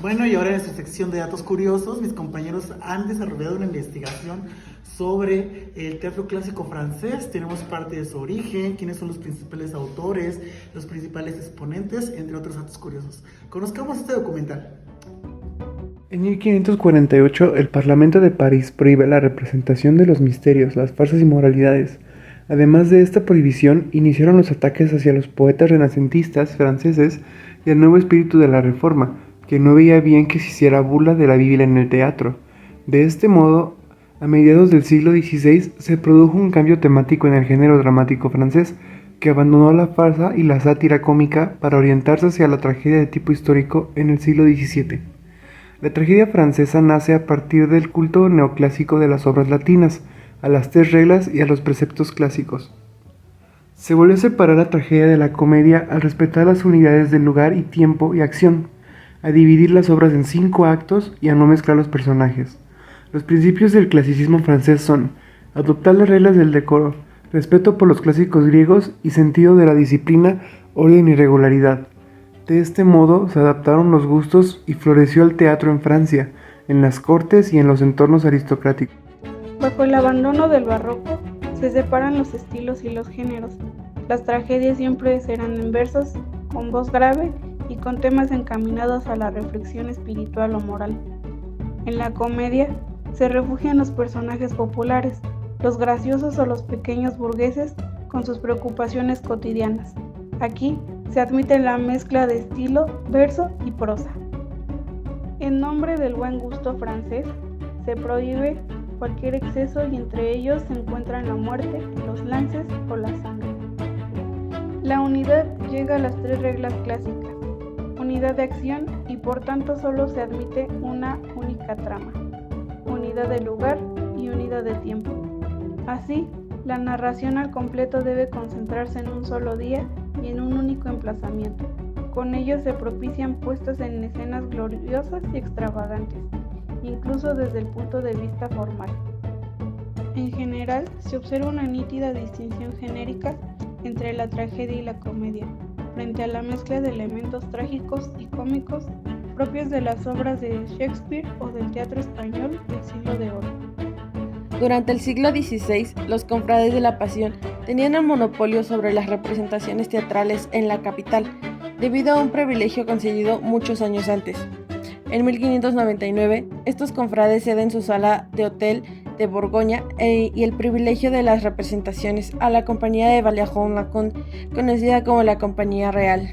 Bueno, y ahora en esta sección de datos curiosos, mis compañeros han desarrollado una investigación sobre el teatro clásico francés. Tenemos parte de su origen, quiénes son los principales autores, los principales exponentes, entre otros datos curiosos. Conozcamos este documental. En 1548, el Parlamento de París prohíbe la representación de los misterios, las farsas y moralidades. Además de esta prohibición, iniciaron los ataques hacia los poetas renacentistas franceses y el nuevo espíritu de la Reforma, que no veía bien que se hiciera burla de la Biblia en el teatro. De este modo, a mediados del siglo XVI se produjo un cambio temático en el género dramático francés, que abandonó la farsa y la sátira cómica para orientarse hacia la tragedia de tipo histórico en el siglo XVII. La tragedia francesa nace a partir del culto neoclásico de las obras latinas, a las tres reglas y a los preceptos clásicos. Se volvió a separar la tragedia de la comedia al respetar las unidades del lugar y tiempo y acción, a dividir las obras en 5 actos y a no mezclar los personajes. Los principios del clasicismo francés son adoptar las reglas del decoro, respeto por los clásicos griegos y sentido de la disciplina, orden y regularidad. De este modo se adaptaron los gustos y floreció el teatro en Francia, en las cortes y en los entornos aristocráticos. Bajo el abandono del barroco, se separan los estilos y los géneros. Las tragedias siempre serán en versos, con voz grave y con temas encaminados a la reflexión espiritual o moral. En la comedia, se refugian los personajes populares, los graciosos o los pequeños burgueses con sus preocupaciones cotidianas. Aquí se admite la mezcla de estilo, verso y prosa. En nombre del buen gusto francés, se prohíbe cualquier exceso y entre ellos se encuentran la muerte, los lances o la sangre. La unidad llega a las 3 reglas clásicas, unidad de acción y por tanto solo se admite una única trama, unidad de lugar y unidad de tiempo. Así, la narración al completo debe concentrarse en un solo día y en un único emplazamiento. Con ello se propician puestas en escenas gloriosas y extravagantes, incluso desde el punto de vista formal. En general, se observa una nítida distinción genérica entre la tragedia y la comedia, frente a la mezcla de elementos trágicos y cómicos propios de las obras de Shakespeare o del teatro español del siglo de oro. Durante el siglo XVI, los cofrades de la Pasión tenían el monopolio sobre las representaciones teatrales en la capital, debido a un privilegio concedido muchos años antes. En 1599, estos cofrades ceden su sala de hotel de Borgoña y el privilegio de las representaciones a la Compañía de Vallejón-Lacon, conocida como la Compañía Real.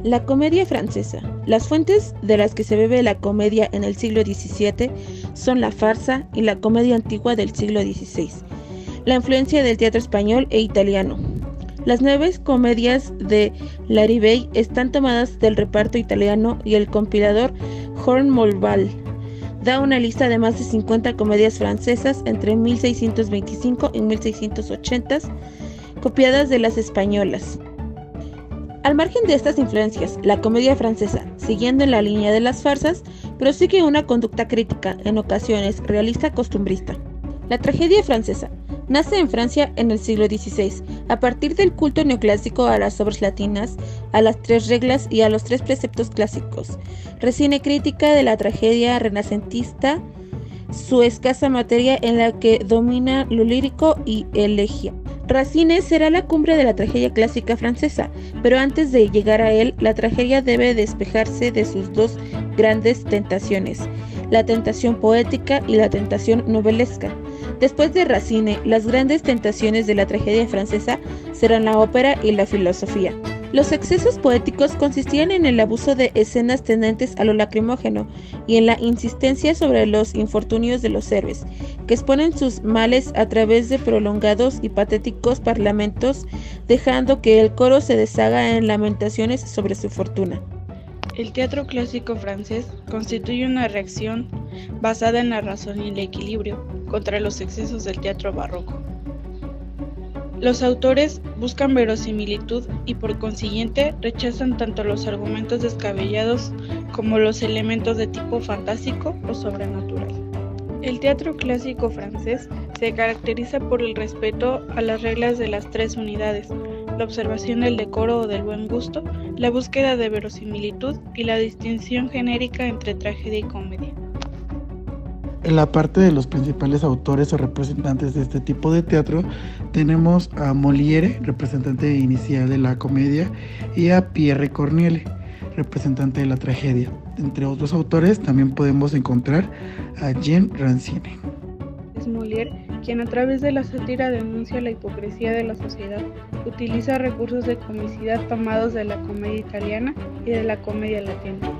La comedia francesa. Las fuentes de las que se bebe la comedia en el siglo XVII son la farsa y la comedia antigua del siglo XVI, la influencia del teatro español e italiano. Las 9 comedias de Larrivée están tomadas del reparto italiano y el compilador Jorn Molval da una lista de más de 50 comedias francesas entre 1625 y 1680, copiadas de las españolas. Al margen de estas influencias, la comedia francesa, siguiendo en la línea de las farsas, prosigue una conducta crítica, en ocasiones realista costumbrista. La tragedia francesa nace en Francia en el siglo XVI, a partir del culto neoclásico a las obras latinas, a las 3 reglas y a los 3 preceptos clásicos. Recibe crítica de la tragedia renacentista, su escasa materia en la que domina lo lírico y elegía. Racine será la cumbre de la tragedia clásica francesa, pero antes de llegar a él, la tragedia debe despejarse de sus 2 grandes tentaciones, la tentación poética y la tentación novelesca. Después de Racine, las grandes tentaciones de la tragedia francesa serán la ópera y la filosofía. Los excesos poéticos consistían en el abuso de escenas tendentes a lo lacrimógeno y en la insistencia sobre los infortunios de los héroes, que exponen sus males a través de prolongados y patéticos parlamentos, dejando que el coro se deshaga en lamentaciones sobre su fortuna. El teatro clásico francés constituye una reacción basada en la razón y el equilibrio contra los excesos del teatro barroco. Los autores buscan verosimilitud y por consiguiente rechazan tanto los argumentos descabellados como los elementos de tipo fantástico o sobrenatural. El teatro clásico francés se caracteriza por el respeto a las reglas de las 3 unidades, la observación del decoro o del buen gusto, la búsqueda de verosimilitud y la distinción genérica entre tragedia y comedia. En la parte de los principales autores o representantes de este tipo de teatro tenemos a Molière, representante inicial de la comedia, y a Pierre Corneille, representante de la tragedia. Entre otros autores también podemos encontrar a Jean Racine. Es Molière quien a través de la sátira denuncia la hipocresía de la sociedad, utiliza recursos de comicidad tomados de la comedia italiana y de la comedia latina.